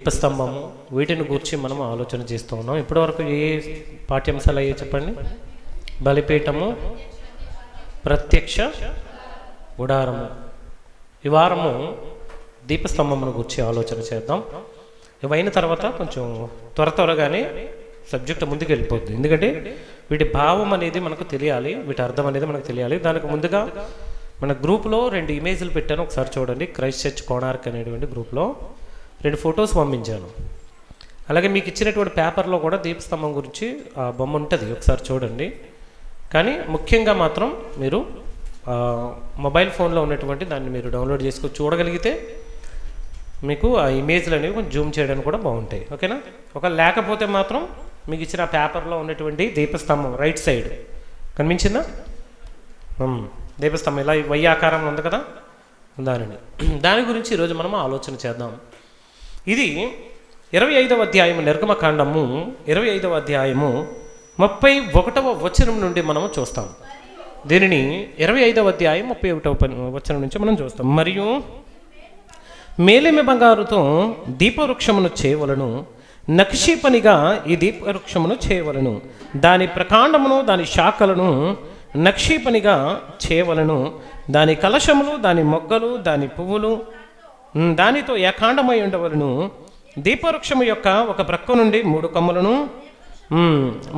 దీపస్తంభము వీటిని గురించి మనం ఆలోచన చేస్తూ ఉన్నాం. ఇప్పటివరకు ఏ పాఠ్యాంశాలు అయ్యే చెప్పండి? బలిపీఠము, ప్రత్యక్ష గుడారము. ఈ వారము దీపస్తంభమును గురించి ఆలోచన చేద్దాం. ఇవైన తర్వాత కొంచెం త్వరగానే సబ్జెక్ట్ ముందుకు వెళ్ళిపోద్ది. ఎందుకంటే వీటి భావం అనేది మనకు తెలియాలి, వీటి అర్థం అనేది మనకు తెలియాలి. దానికి ముందుగా మన గ్రూప్లో 2 ఇమేజ్లు పెట్టాను, ఒకసారి చూడండి. క్రైస్ట్ చర్చ్ కోణార్క్ అనేటువంటి గ్రూప్లో 2 ఫొటోస్ పంపించాను. అలాగే మీకు ఇచ్చినటువంటి పేపర్లో కూడా దీపస్తంభం గురించి ఆ బొమ్మ ఉంటుంది, ఒకసారి చూడండి. కానీ ముఖ్యంగా మాత్రం మీరు మొబైల్ ఫోన్లో ఉన్నటువంటి దాన్ని మీరు డౌన్లోడ్ చేసుకొని చూడగలిగితే మీకు ఆ ఇమేజ్లు అనేవి కొంచెం జూమ్ చేయడానికి కూడా బాగుంటాయి. ఓకేనా? ఒకవేళ లేకపోతే మాత్రం మీకు ఇచ్చిన పేపర్లో ఉన్నటువంటి దీపస్తంభం రైట్ సైడ్ కనిపించిందా? దీపస్తంభం ఇలా వై ఆకారంలో ఉంది కదా, దాని గురించి ఈరోజు మనం ఆలోచన చేద్దాం. ఇది 25వ అధ్యాయము, నిర్గమకాండము 25వ అధ్యాయము 31వ వచనం నుండి మనము చూస్తాం. దీనిని 25వ అధ్యాయం 31వ వచనం నుంచి మనం చూస్తాం. మరియు మేలిమి బంగారుతో దీపవృక్షమును చేయవలను, నక్షీ పనిగా ఈ దీపవృక్షమును చేయవలను, దాని ప్రకాండమును దాని శాఖలను నక్షీ పనిగా చేయవలను, దాని కలశములు దాని మొగ్గలు దాని పువ్వులు దానితో ఏకాండమై ఉండవలను. దీపవృక్షము యొక్క ఒక ప్రక్క నుండి 3 కొమ్మలను,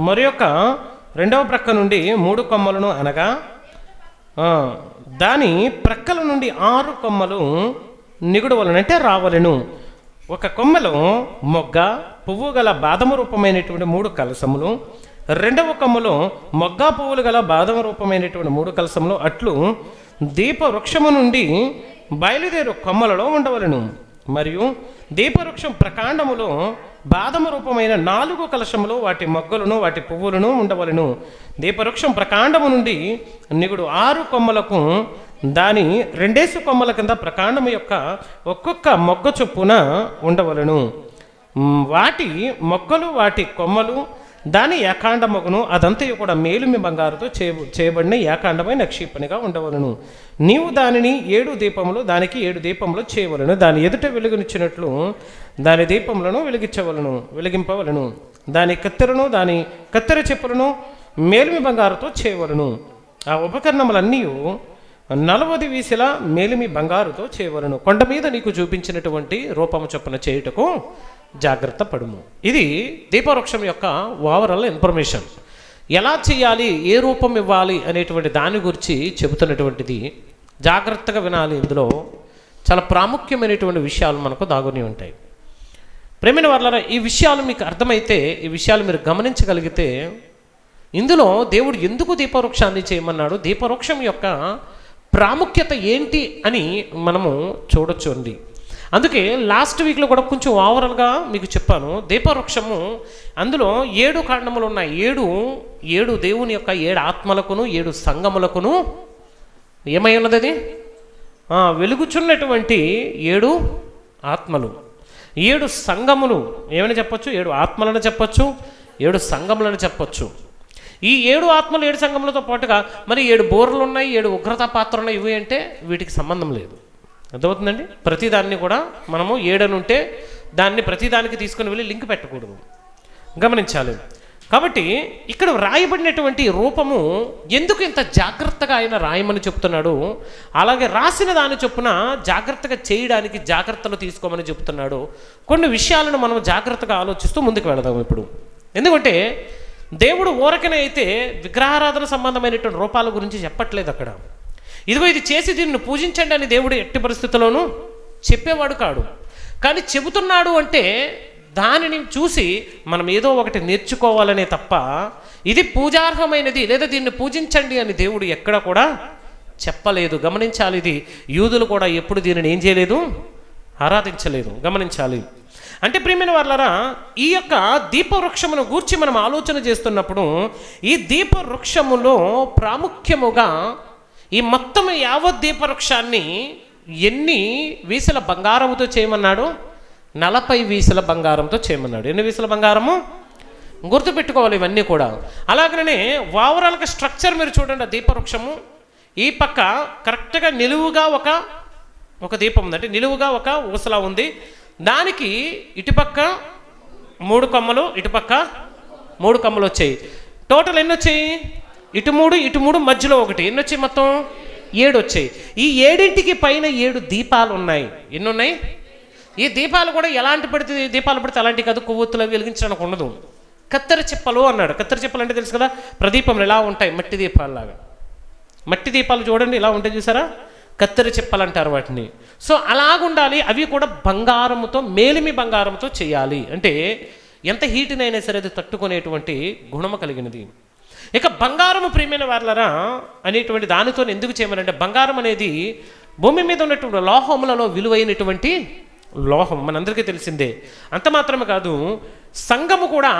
మరి యొక్క 2వ ప్రక్క నుండి 3 కొమ్మలను, అనగా దాని ప్రక్కల నుండి 6 కొమ్మలు నిగుడవలను, అంటే రావలను. ఒక కొమ్మలో మొగ్గ పువ్వు గల బాదము రూపమైనటువంటి 3 కలశములు, 2వ కొమ్మలో మొగ్గ పువ్వులు గల బాదమ రూపమైనటువంటి 3 కలశములు అట్లు దీపవృక్షము నుండి బయలుదేరు కొమ్మలలో ఉండవలను. మరియు దీపవృక్షం ప్రకాండములో బాదమ రూపమైన 4 కలశములు, వాటి మొగ్గలను వాటి పువ్వులను ఉండవలను. దీపవృక్షం ప్రకాండము నుండి నిగుడు 6 కొమ్మలకు దాని 2 కొమ్మల కింద ప్రకాండము యొక్క ఒక్కొక్క మొగ్గ చొప్పున ఉండవలను. వాటి మొగ్గలు వాటి కొమ్మలు దాని ఏకాండమగును, అదంతయు కూడా మేలిమి బంగారుతో చేయబడిన ఏకాండమైన నక్షీపనిగా ఉండవలను. నీవు దానిని 7 దీపములు, దానికి 7 దీపములు చేయవలను. దాని ఎదుట వెలుగునిచ్చినట్లు దాని దీపములను వెలిగింపవలను. దాని కత్తెరను దాని కత్తెర చెప్పులను మేలిమి బంగారుతో చేయవలను. ఆ ఉపకరణములన్నీ 40 వీసెల మేలిమి బంగారుతో చేయవలను. కొండ మీద నీకు చూపించినటువంటి రూపము చొప్పున చేయుటకు జాగ్రత్త పడుము. ఇది దీపవృక్షం యొక్క ఓవరాల్ ఇన్ఫర్మేషన్. ఎలా చేయాలి, ఏ రూపం ఇవ్వాలి అనేటువంటి దాని గురించి చెబుతున్నటువంటిది. జాగ్రత్తగా వినాలి. ఇందులో చాలా ప్రాముఖ్యమైనటువంటి విషయాలు మనకు దాగుని ఉంటాయి. ప్రేమైన వాళ్ళ ఈ విషయాలు మీకు అర్థమైతే, ఈ విషయాలు మీరు గమనించగలిగితే, ఇందులో దేవుడు ఎందుకు దీపవృక్షాన్ని చేయమన్నాడు, దీపవృక్షం యొక్క ప్రాముఖ్యత ఏంటి అని మనము చూడొచ్చు అండి. అందుకే లాస్ట్ వీక్లో కూడా కొంచెం ఓవరాల్గా మీకు చెప్పాను. దీపవృక్షము అందులో 7 కాండములు ఉన్నాయి. 7 దేవుని యొక్క 7 ఆత్మలకును 7 సంఘములకును ఏమై ఉన్నది? అది వెలుగుచున్నటువంటి 7 ఆత్మలు, 7 సంఘములు. ఏమని చెప్పచ్చు? 7 ఆత్మలను చెప్పచ్చు, 7 సంఘములను చెప్పచ్చు. ఈ 7 ఆత్మలు 7 సంఘములతో పాటుగా మరి 7 బోర్లు ఉన్నాయి, 7 ఉగ్రతా పాత్రలు ఉన్నాయి. ఇవి అంటే వీటికి సంబంధం లేదు. అర్థమవుతుందండి? ప్రతిదాన్ని కూడా మనము 7 అని ఉంటే దాన్ని ప్రతిదానికి తీసుకుని వెళ్ళి లింక్ పెట్టకూడదు, గమనించాలి. కాబట్టి ఇక్కడ రాయబడినటువంటి రూపము ఎందుకు ఇంత జాగ్రత్తగా ఆయన రాయమని చెప్తున్నాడు, అలాగే రాసిన దాని చొప్పున జాగ్రత్తగా చేయడానికి జాగ్రత్తలు తీసుకోమని చెప్తున్నాడు. కొన్ని విషయాలను మనం జాగ్రత్తగా ఆలోచిస్తూ ముందుకు వెళదాం ఇప్పుడు. ఎందుకంటే దేవుడు ఊరకనే అయితే విగ్రహారాధన సంబంధమైనటువంటి రూపాల గురించి చెప్పట్లేదు అక్కడ. ఇదిగో ఇది చేసి దీన్ని పూజించండి అని దేవుడు ఎట్టి పరిస్థితుల్లోనూ చెప్పేవాడు కాడు. కానీ చెబుతున్నాడు అంటే దానిని చూసి మనం ఏదో ఒకటి నేర్చుకోవాలనే తప్ప ఇది పూజార్హమైనది లేదా దీన్ని పూజించండి అని దేవుడు ఎక్కడ కూడా చెప్పలేదు. గమనించాలి. ఇది యూదులు కూడా ఎప్పుడు దీనిని ఏం చేయలేదు, ఆరాధించలేదు. గమనించాలి. అంటే ప్రియమైన వాళ్ళరా, ఈ యొక్క దీపవృక్షమును గూర్చి మనం ఆలోచన చేస్తున్నప్పుడు ఈ దీపవృక్షములో ప్రాముఖ్యముగా ఈ మొత్తం యావత్ దీపవృక్షాన్ని ఎన్ని వీసల బంగారముతో చేయమన్నాడు? 40 వీసల బంగారంతో చేయమన్నాడు. ఎన్ని వీసల బంగారము? గుర్తుపెట్టుకోవాలి ఇవన్నీ కూడా. అలాగనే ఓవరాల్గా స్ట్రక్చర్ మీరు చూడండి. ఆ దీపవృక్షము ఈ పక్క కరెక్ట్గా నిలువుగా ఒక దీపం ఉంది, అంటే నిలువుగా ఒక ఊసలా ఉంది. దానికి ఇటుపక్క 3 కొమ్మలు, ఇటుపక్క 3 కొమ్మలు వచ్చాయి. టోటల్ ఎన్ని వచ్చాయి? ఇటు 3 మధ్యలో 1, ఎన్ని వచ్చాయి? మొత్తం 7 వచ్చాయి. ఈ 7ంటికి పైన 7 దీపాలు ఉన్నాయి. ఎన్ని ఉన్నాయి? ఈ దీపాలు కూడా ఎలాంటి దీపాలు పడితే అలాంటివి కాదు, కొవ్వొత్తులు వెలిగించడానికి ఉండదు. కత్తెర చిప్పలు అన్నాడు. కత్తెర చిప్పలు అంటే తెలుసు కదా, ప్రదీపములు ఎలా ఉంటాయి, మట్టి దీపాలలాగా. మట్టి దీపాలు చూడండి ఇలా ఉంటాయి, చూసారా? కత్తెర చిప్పలు అంటారు వాటిని. సో అలాగుండాలి. అవి కూడా బంగారముతో, మేలిమి బంగారంతో చేయాలి. అంటే ఎంత హీట్నైనా సరే అది తట్టుకునేటువంటి గుణము కలిగినది. ఇక బంగారము ప్రియమైన వారలారా అనేటువంటి దానితో ఎందుకు చేయమనంటే, బంగారం అనేది భూమి మీద ఉన్నటువంటి లోహములలో విలువైనటువంటి లోహం, మనందరికీ తెలిసిందే. అంత మాత్రమే కాదు, సంఘము కూడా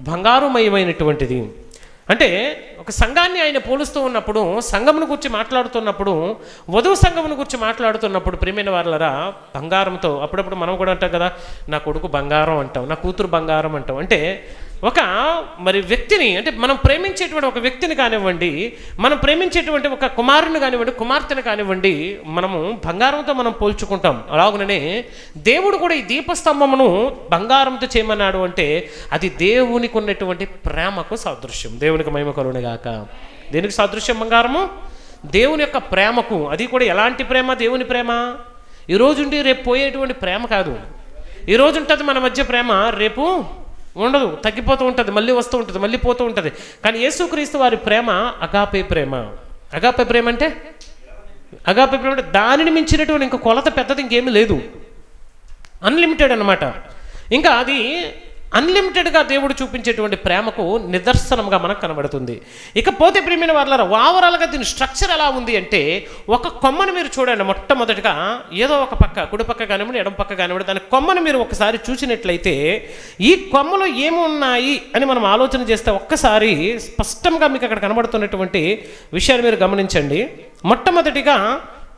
బంగారుమయమైనటువంటిది. అంటే ఒక సంఘాన్ని ఆయన పోలుస్తూ ఉన్నప్పుడు, సంఘమును గురించి మాట్లాడుతున్నప్పుడు, వధువు సంఘమును గురించి మాట్లాడుతున్నప్పుడు ప్రియమైన వారలారా బంగారంతో, అప్పుడప్పుడు మనం కూడా అంటాం కదా, నా కొడుకు బంగారం అంటాం, నా కూతురు బంగారం అంటాం. అంటే ఒక మరి వ్యక్తిని, అంటే మనం ప్రేమించేటువంటి ఒక వ్యక్తిని కానివ్వండి, మనం ప్రేమించేటువంటి ఒక కుమారుని కానివ్వండి, కుమార్తెను కానివ్వండి, మనము బంగారంతో మనం పోల్చుకుంటాం. అలాగనే దేవుడు కూడా ఈ దీపస్తంభమును బంగారంతో చేయమన్నాడు. అంటే అది దేవునికి ఉన్నటువంటి ప్రేమకు సాదృశ్యం. దేవునికి మహిమ కలుగును గాక. దేనికి సాదృశ్యం బంగారము? దేవుని యొక్క ప్రేమకు. అది కూడా ఎలాంటి ప్రేమ? దేవుని ప్రేమ. ఈరోజు ఉండి రేపు పోయేటువంటి ప్రేమ కాదు. ఈరోజు ఉంటుంది మన మధ్య ప్రేమ, రేపు ఉండదు, తగ్గిపోతూ ఉంటుంది, మళ్ళీ వస్తూ ఉంటుంది, మళ్ళీ పోతూ ఉంటుంది. కానీ యేసుక్రీస్తు వారి ప్రేమ అగాపే ప్రేమ. అగాపే ప్రేమ అంటే, అగాపే ప్రేమ అంటే దానిని మించినటువంటి ఇంకా కొలత పెద్దది ఇంకేమీ లేదు. అన్లిమిటెడ్ అన్నమాట. ఇంకా అది అన్లిమిటెడ్గా దేవుడు చూపించేటువంటి ప్రేమకు నిదర్శనంగా మనకు కనబడుతుంది. ఇకపోతే ప్రియమైన వారలారా ఓవరాల్గా దీని స్ట్రక్చర్ ఎలా ఉంది అంటే, ఒక కొమ్మను మీరు చూడండి. మొట్టమొదటిగా ఏదో ఒక పక్క, కుడి పక్క కానివ్వండి, ఎడమ పక్క కానివ్వండి, దాని కొమ్మను మీరు ఒకసారి చూసినట్లయితే ఈ కొమ్మలో ఏమున్నాయి అని మనం ఆలోచన చేస్తే ఒక్కసారి స్పష్టంగా మీకు అక్కడ కనబడుతున్నటువంటి విషయాన్ని మీరు గమనించండి. మొట్టమొదటిగా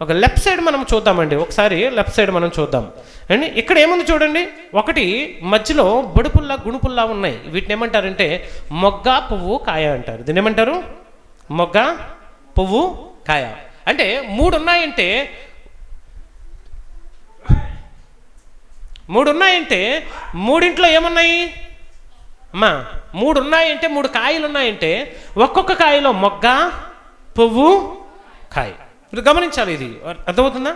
ఒక లెఫ్ట్ సైడ్ మనం చూద్దామండి. ఒకసారి లెఫ్ట్ సైడ్ మనం చూద్దాం అండి. ఇక్కడ ఏముంది చూడండి, ఒకటి మధ్యలో బొడుపుల్లా గుణుపుల్లా ఉన్నాయి. వీటిని ఏమంటారంటే మొగ్గ, పువ్వు, కాయ అంటారు. దీన్ని ఏమంటారు? మొగ్గ, పువ్వు, కాయ. అంటే 3 ఉన్నాయంటే, 3 ఉన్నాయంటే 3ఇంట్లో ఏమున్నాయి అమ్మా? 3 ఉన్నాయంటే 3 కాయలు ఉన్నాయంటే ఒక్కొక్క కాయలో మొగ్గ, పువ్వు, కాయ. మీరు గమనించాలి. ఇది అర్థమవుతుందా?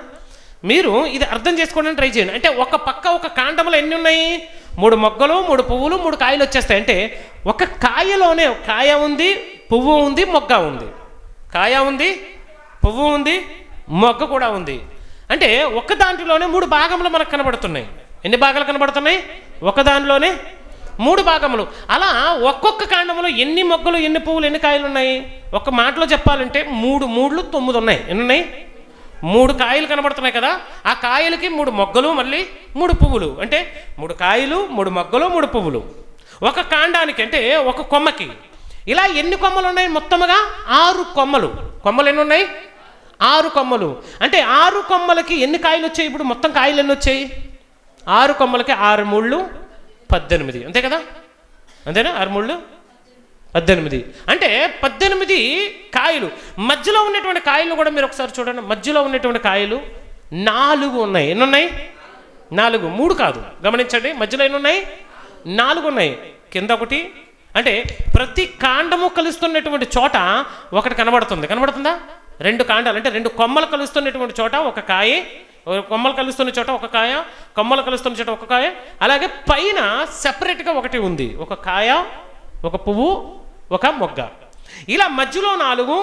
మీరు ఇది అర్థం చేసుకోవడానికి ట్రై చేయండి. అంటే ఒక పక్క ఒక కాండంలో ఎన్ని ఉన్నాయి? 3 మొగ్గలు, 3 పువ్వులు, 3 కాయలు వచ్చేస్తాయి. అంటే ఒక కాయలోనే కాయ ఉంది, పువ్వు ఉంది, మొగ్గ ఉంది. కాయ ఉంది, పువ్వు ఉంది, మొగ్గ కూడా ఉంది. అంటే ఒక దాంట్లోనే 3 భాగములు మనకు కనబడుతున్నాయి. ఎన్ని భాగాలు కనబడుతున్నాయి? ఒక దానిలోనే 3 భాగములు. అలా ఒక్కొక్క కాండంలో ఎన్ని మొగ్గలు, ఎన్ని పువ్వులు, ఎన్ని కాయలు ఉన్నాయి? ఒక మాటలో చెప్పాలంటే 3 3లు 9 ఉన్నాయి. ఎన్ని ఉన్నాయి? 3 కాయలు కనబడుతున్నాయి కదా, ఆ కాయలకి 3 మొగ్గలు, మళ్ళీ 3 పువ్వులు. అంటే 3 కాయలు, 3 మొగ్గలు, 3 పువ్వులు ఒక కాండానికి, అంటే ఒక కొమ్మకి. ఇలా ఎన్ని కొమ్మలు ఉన్నాయి? మొత్తముగా 6 కొమ్మలు. కొమ్మలు ఎన్ని ఉన్నాయి? 6 కొమ్మలు. అంటే 6 కొమ్మలకి ఎన్ని కాయలు వచ్చాయి? ఇప్పుడు మొత్తం కాయలు ఎన్ని వచ్చాయి? 6 కొమ్మలకి 6 3 18. అంతే కదా? అంతేనా? 6 3 18. అంటే 18 కాయలు. మధ్యలో ఉన్నటువంటి కాయలు కూడా మీరు ఒకసారి చూడండి. మధ్యలో ఉన్నటువంటి కాయలు 4 ఉన్నాయి. ఎన్ని ఉన్నాయి? 4. 3 కాదు, గమనించండి. మధ్యలో ఎన్ని ఉన్నాయి? 4 ఉన్నాయి. కింద ఒకటి. అంటే ప్రతి కాండము కలుస్తున్నటువంటి చోట ఒకటి కనబడుతుంది. కనబడుతుందా? 2 కాండాలు, అంటే 2 కొమ్మలు కలుస్తున్నటువంటి చోట ఒక కాయ, కొమ్మలు కలుస్తున్న చోట ఒక కాయ, కొమ్మలు కలుస్తున్న చోట ఒక కాయ. అలాగే పైన సెపరేట్గా ఒకటి ఉంది, ఒక కాయ, ఒక పువ్వు, ఒక మొగ్గ. ఇలా మధ్యలో 4,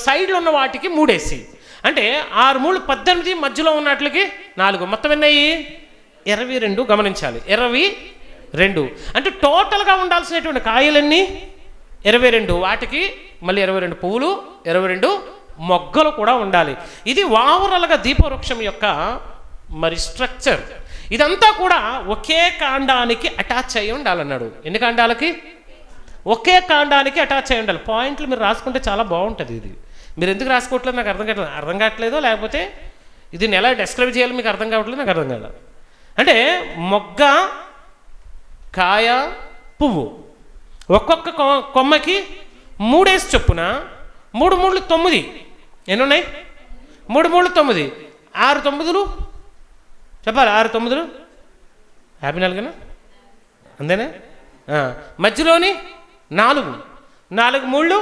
సైడ్లో ఉన్న వాటికి 3 వేసి, అంటే 6 3 18, మధ్యలో ఉన్నట్లకి 4, మొత్తం ఎన్నయ్యి? 22. గమనించాలి, 22. అంటే టోటల్గా ఉండాల్సినటువంటి కాయలన్నీ 22. వాటికి మళ్ళీ 22 పువ్వులు, 22 మొగ్గలు కూడా ఉండాలి. ఇది ఓవరాల్గా దీపవృక్షం యొక్క మరి స్ట్రక్చర్. ఇదంతా కూడా ఒకే కాండానికి అటాచ్ అయ్యి ఉండాలన్నాడు. ఎన్ని కాండాలకి? ఒకే కాండానికి అటాచ్ అయ్యి ఉండాలి. పాయింట్లు మీరు రాసుకుంటే చాలా బాగుంటుంది. ఇది మీరు ఎందుకు రాసుకోవట్లేదు నాకు అర్థం కావట్లేదో, లేకపోతే ఇది ఎలా డిస్క్రైబ్ చేయాలో మీకు అర్థం కావట్లేదు, నాకు అర్థం కాదు. అంటే మొగ్గ, కాయ, పువ్వు ఒక్కొక్క కొమ్మకి 3 వేసి చొప్పున 3 3 9. ఎన్ని ఉన్నాయి? 3 3 9. 6 9 చెప్పాలి. 6 9 54 అంతేనా? మధ్యలోని 4 4 3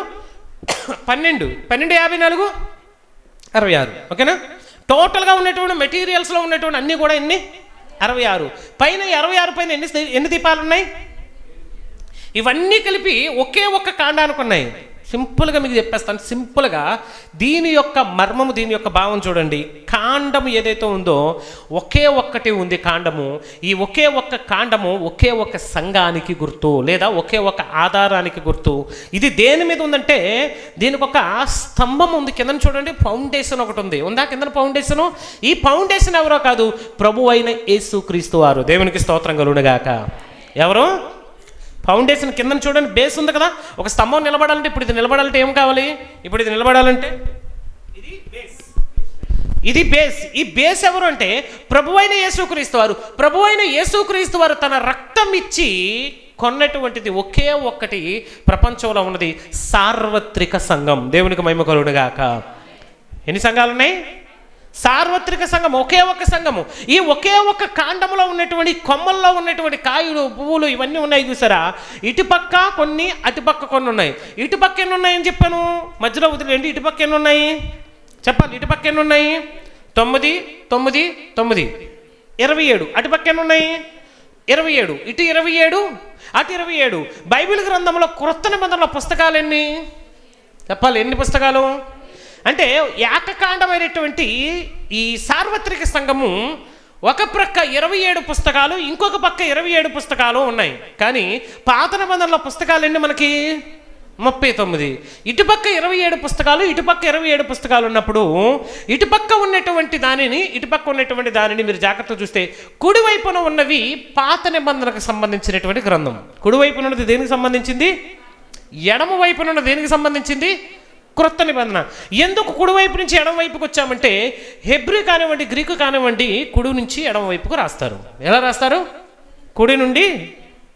12 12 54 66. ఓకేనా? టోటల్గా ఉన్నటువంటి మెటీరియల్స్లో ఉన్నటువంటి అన్నీ కూడా ఎన్ని? 66. పైన 66 పైన ఎన్ని దీపాలు ఉన్నాయి? ఇవన్నీ కలిపి ఒకే ఒక్క కాండానికి ఉన్నాయి. సింపుల్గా మీకు చెప్పేస్తాను. సింపుల్గా దీని యొక్క మర్మము, దీని యొక్క భావం చూడండి. కాండము ఏదైతే ఉందో ఒకే ఒక్కటి ఉంది కాండము. ఈ ఒకే ఒక్క కాండము ఒకే ఒక్క సంఘానికి గుర్తు, లేదా ఒకే ఒక్క ఆధారానికి గుర్తు. ఇది దేని మీద ఉందంటే దీనికి ఒక స్తంభం ఉంది. కింద చూడండి, ఫౌండేషన్ ఒకటి ఉంది. ఉందా కింద ఫౌండేషను? ఈ ఫౌండేషన్ ఎవరో కాదు, ప్రభు అయిన యేసుక్రీస్తు వారు. దేవునికి స్తోత్రం కలుగునుగాక. ఎవరు? ఫౌండేషన్ కింద చూడండి, బేస్ ఉంది కదా. ఒక స్తంభం నిలబడాలంటే, ఇప్పుడు ఇది నిలబడాలంటే ఏం కావాలి? ఇప్పుడు ఇది నిలబడాలంటే ఇది బేస్, ఇది బేస్. ఈ బేస్ ఎవరు అంటే ప్రభు అయిన యేసుక్రీస్తు వారు. ప్రభు అయిన యేసుక్రీస్తు వారు తన రక్తం ఇచ్చి కొన్నటువంటిది ఒకే ఒక్కటి ప్రపంచంలో ఉన్నది, సార్వత్రిక సంఘం. దేవునికి మహిమ కలుగునుగాక. ఎన్ని సంఘాలు ఉన్నాయి? సార్వత్రిక సంఘం, ఒకే ఒక్క సంఘము. ఈ ఒకే ఒక్క కాండములో ఉన్నటువంటి కొమ్మల్లో ఉన్నటువంటి కాయలు, పువ్వులు ఇవన్నీ ఉన్నాయి చూసారా? ఇటుపక్క కొన్ని, అటుపక్క కొన్ని ఉన్నాయి. ఇటుపక్క ఎన్ని ఉన్నాయని చెప్పాను? మధ్యలో వదిలేండి. ఇటుపక్క ఎన్ని ఉన్నాయి చెప్పాలి? ఇటుపక్క ఎన్ని ఉన్నాయి? 9 9 9 27. అటుపక్క ఎన్ని ఉన్నాయి? 27. ఇటు 27, అటు 27. బైబిల్ గ్రంథంలో క్రొత్త నిబంధనల పుస్తకాలు ఎన్ని చెప్పాలి? ఎన్ని పుస్తకాలు అంటే ఏకకాండమైనటువంటి ఈ సార్వత్రిక సంఘము ఒక ప్రక్క 27 పుస్తకాలు, ఇంకొక పక్క 27 పుస్తకాలు ఉన్నాయి. కానీ పాత నిబంధనల పుస్తకాలు ఎన్ని మనకి? 39. ఇటుపక్క 27 పుస్తకాలు, ఇటుపక్క 27 పుస్తకాలు ఉన్నప్పుడు ఇటుపక్క ఉన్నటువంటి దానిని మీరు జాగ్రత్తగా చూస్తే కుడివైపున ఉన్నవి పాత నిబంధనకు సంబంధించినటువంటి గ్రంథం. కుడివైపున ఉన్నది దేనికి సంబంధించింది? ఎడమ వైపున ఉన్నది దేనికి సంబంధించింది? క్రొత్త నిబంధన. ఎందుకు కుడివైపు నుంచి ఎడమ వైపుకి వచ్చామంటే హెబ్రీ కానివ్వండి, గ్రీకు కానివ్వండి, కుడి నుంచి ఎడమ వైపుకు రాస్తారు. ఎలా రాస్తారు? కుడి నుండి.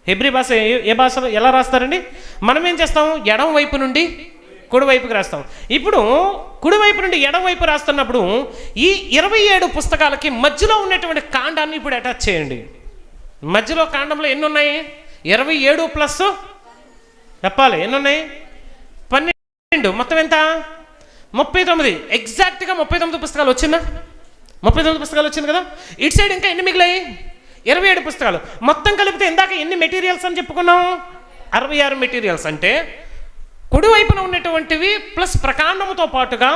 హెబ్రీ భాష ఏ భాషలో ఎలా రాస్తారండి? మనం ఏం చేస్తాం? ఎడమ వైపు నుండి కుడివైపుకి రాస్తాం. ఇప్పుడు కుడివైపు నుండి ఎడమ వైపు రాస్తున్నప్పుడు ఈ 27 పుస్తకాలకి మధ్యలో ఉన్నటువంటి కాండాన్ని ఇప్పుడు అటాచ్ చేయండి. మధ్యలో కాండంలో ఎన్ని ఉన్నాయి? 27 ప్లస్ చెప్పాలి ఎన్ని ఉన్నాయి? 12. మొత్తం ఎంత? 39. ఎగ్జాక్ట్గా 39 పుస్తకాలు వచ్చిందా? 39 పుస్తకాలు వచ్చింది కదా. ఇటు సైడ్ ఇంకా ఎన్ని మిగిలాయి? 27 పుస్తకాలు. మొత్తం కలిపితే ఇందాక ఎన్ని మెటీరియల్స్ అని చెప్పుకున్నాం? 66 మెటీరియల్స్. అంటే కుడివైపున ఉన్నటువంటివి ప్లస్ ప్రకాండముతో పాటుగా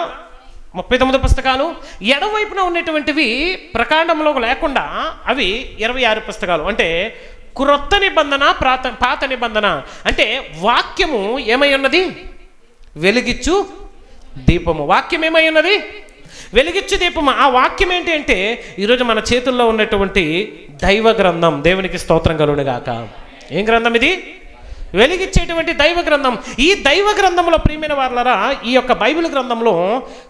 39 పుస్తకాలు, ఎడవైపున ఉన్నటువంటివి ప్రకాండంలో లేకుండా అవి 26 పుస్తకాలు. అంటే క్రొత్త నిబంధన, పాత నిబంధన. అంటే వాక్యము ఏమై ఉన్నది? వెలిగిచ్చు దీపము. వాక్యం ఏమై ఉన్నది? వెలిగిచ్చు దీపము. ఆ వాక్యం ఏంటి అంటే ఈరోజు మన చేతుల్లో ఉన్నటువంటి దైవ గ్రంథం. దేవునికి స్తోత్రం కలుగునుగాక. ఏం గ్రంథం ఇది? వెలిగించేటువంటి దైవ గ్రంథం. ఈ దైవ గ్రంథంలో ప్రియమైన వారలారా, ఈ యొక్క బైబిల్ గ్రంథంలో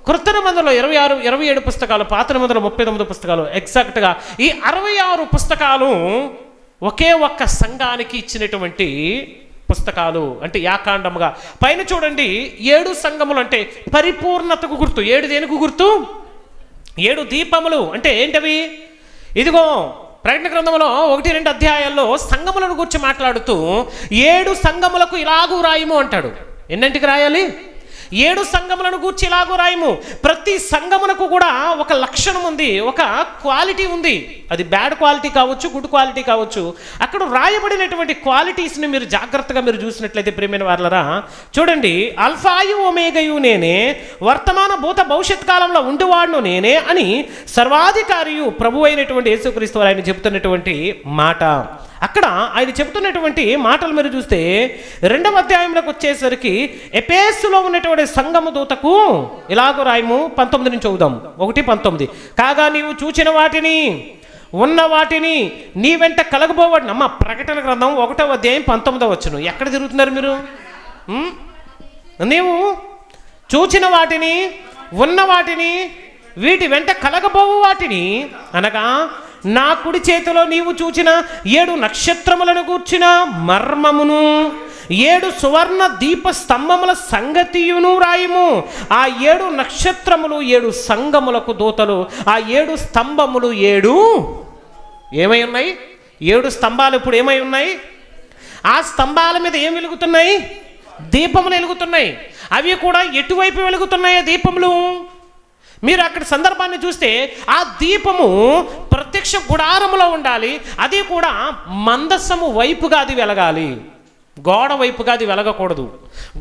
క్రొత్త నిబంధనలో 26 27 పుస్తకాలు, పాత నిబంధనలో 39 పుస్తకాలు. ఎగ్జాక్ట్గా ఈ 66 పుస్తకాలు ఒకే ఒక్క సంఘానికి ఇచ్చినటువంటి పుస్తకాలు. అంటే యాకాండముగా పైన చూడండి 7 సంఘములు అంటే పరిపూర్ణతకు గుర్తు. 7 దేనికి గుర్తు? 7 దీపములు. అంటే ఏంటవి? ఇదిగో ప్రకటన గ్రంథంలో 1-2 అధ్యాయాల్లో సంఘములను గురించి మాట్లాడుతూ 7 సంఘములకు ఇలాగూ రాయము అంటాడు. ఎన్నింటికి రాయాలి? 7 సంఘములను గూర్చి ఇలాగూ రాయము. ప్రతి సంఘమునకు కూడా ఒక లక్షణం ఉంది, ఒక క్వాలిటీ ఉంది. అది బ్యాడ్ క్వాలిటీ కావచ్చు, గుడ్ క్వాలిటీ కావచ్చు. అక్కడ రాయబడినటువంటి క్వాలిటీస్ని మీరు జాగ్రత్తగా మీరు చూసినట్లయితే ప్రియమైన వారలారా, చూడండి, అల్ఫాయు ఒమేగయు నేనే, వర్తమాన భూత భవిష్యత్ కాలంలో ఉండువాడును నేనే అని సర్వాధికారియు ప్రభు అయినటువంటి యేసుక్రీస్తు వారు ఆయన చెబుతున్నటువంటి మాట. అక్కడ ఆయన చెబుతున్నటువంటి మాటలు మీరు చూస్తే 2వ అధ్యాయంలోకి వచ్చేసరికి ఎఫెసులో ఉన్నటువంటి సంఘము దూతకు ఇలాగూ రాయము. 19 నుంచి చదువుదాం. 1:19. కాగా నీవు చూచిన వాటిని, ఉన్న వాటిని నీ వెంట కలగబోవాడు. అమ్మ, ప్రకటన గ్రంథం 1వ అధ్యాయం 19వ వచనం. ఎక్కడ తిరుగుతున్నారు మీరు? నీవు చూచిన వాటిని, ఉన్న వాటిని, వీటి వెంట కలగబోవు వాటిని అనగా నా కుడి చేతిలో నీవు చూచిన 7 నక్షత్రములను గూర్చిన మర్మమును, 7 సువర్ణ దీప స్తంభముల సంగతియును రాయము. ఆ 7 నక్షత్రములు 7 సంఘములకు దూతలు. ఆ 7 స్తంభములు 7 ఏమై ఉన్నాయి? 7 స్తంభాలు ఇప్పుడు ఏమై ఉన్నాయి? ఆ స్తంభాల మీద ఏం వెలుగుతున్నాయి? దీపములు వెలుగుతున్నాయి. అవి కూడా ఎటువైపు వెలుగుతున్నాయో దీపములు? మీరు అక్కడ సందర్భాన్ని చూస్తే ఆ దీపము ప్రత్యక్ష గుడారములో ఉండాలి. అది కూడా మందస్సము వైపుగా అది వెలగాలి. గోడ వైపుగా అది వెలగకూడదు.